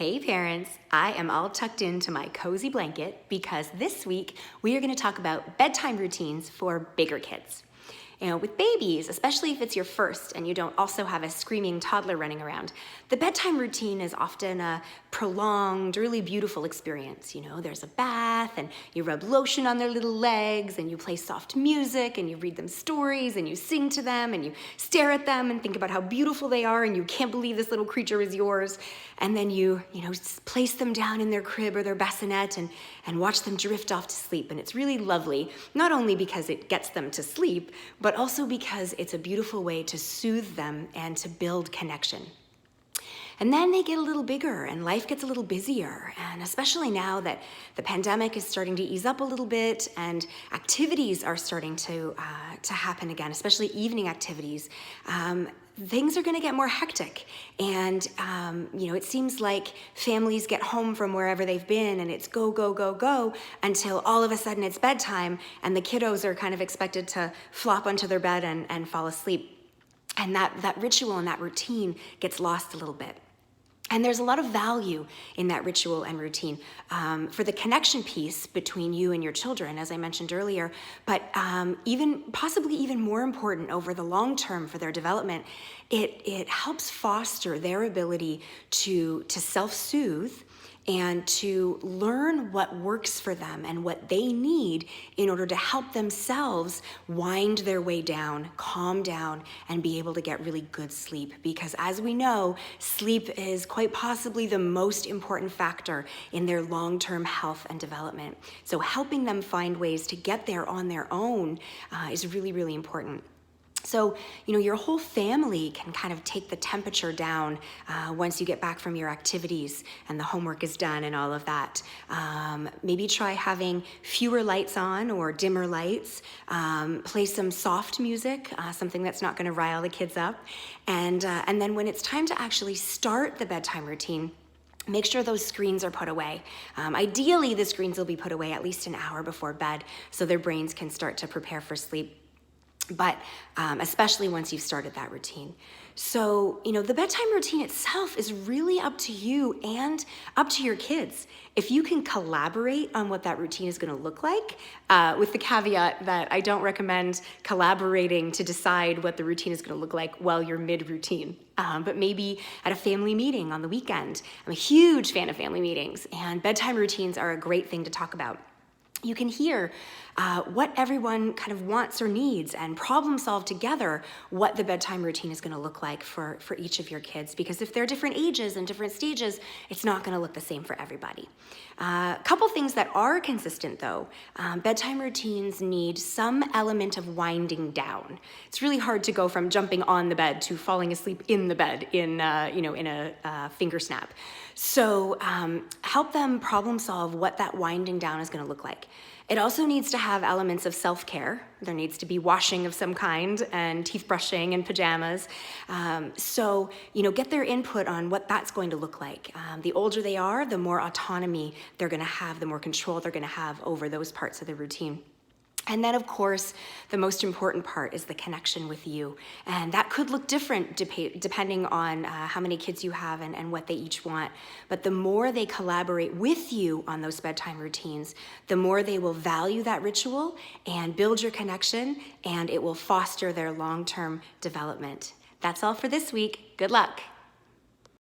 Hey parents, I am all tucked into my cozy blanket because this week we are going to talk about bedtime routines for bigger kids. You know, with babies, especially if it's your first and you don't also have a screaming toddler running around, the bedtime routine is often a prolonged, really beautiful experience. You know, there's a bath and you rub lotion on their little legs and you play soft music and you read them stories and you sing to them and you stare at them and think about how beautiful they are and you can't believe this little creature is yours. And then you place them down in their crib or their bassinet and watch them drift off to sleep. And it's really lovely, not only because it gets them to sleep, but also because it's a beautiful way to soothe them and to build connection. And then they get a little bigger and life gets a little busier. And especially now that the pandemic is starting to ease up a little bit and activities are starting to happen again, especially evening activities, things are going to get more hectic. And, it seems like families get home from wherever they've been and it's go, go, go, go until all of a sudden it's bedtime and the kiddos are kind of expected to flop onto their bed and fall asleep. And that ritual and that routine gets lost a little bit. And there's a lot of value in that ritual and routine for the connection piece between you and your children, as I mentioned earlier, but possibly even more important over the long term for their development, it helps foster their ability to self-soothe and to learn what works for them and what they need in order to help themselves wind their way down, calm down, and be able to get really good sleep. Because as we know, sleep is quite possibly the most important factor in their long-term health and development. So helping them find ways to get there on their own is really, really important. So, your whole family can kind of take the temperature down once you get back from your activities and the homework is done and all of that. Maybe try having fewer lights on or dimmer lights. Play some soft music, something that's not going to rile the kids up. And then when it's time to actually start the bedtime routine, make sure those screens are put away. Ideally, the screens will be put away at least an hour before bed so their brains can start to prepare for sleep. But especially once you've started that routine. So, the bedtime routine itself is really up to you and up to your kids. If you can collaborate on what that routine is going to look like, with the caveat that I don't recommend collaborating to decide what the routine is going to look like while you're mid-routine. But maybe at a family meeting on the weekend. I'm a huge fan of family meetings, and bedtime routines are a great thing to talk about. You can hear what everyone kind of wants or needs and problem solve together what the bedtime routine is going to look like for each of your kids. Because if they're different ages and different stages, it's not going to look the same for everybody. A couple things that are consistent though, bedtime routines need some element of winding down. It's really hard to go from jumping on the bed to falling asleep in the bed in a finger snap. So help them problem solve what that winding down is going to look like. It also needs to have elements of self-care. There needs to be washing of some kind and teeth brushing and pajamas. So get their input on what that's going to look like. The older they are, the more autonomy they're going to have, the more control they're going to have over those parts of the routine. And then, of course, the most important part is the connection with you. And that could look different depending on how many kids you have and what they each want. But the more they collaborate with you on those bedtime routines, the more they will value that ritual and build your connection, and it will foster their long-term development. That's all for this week. Good luck.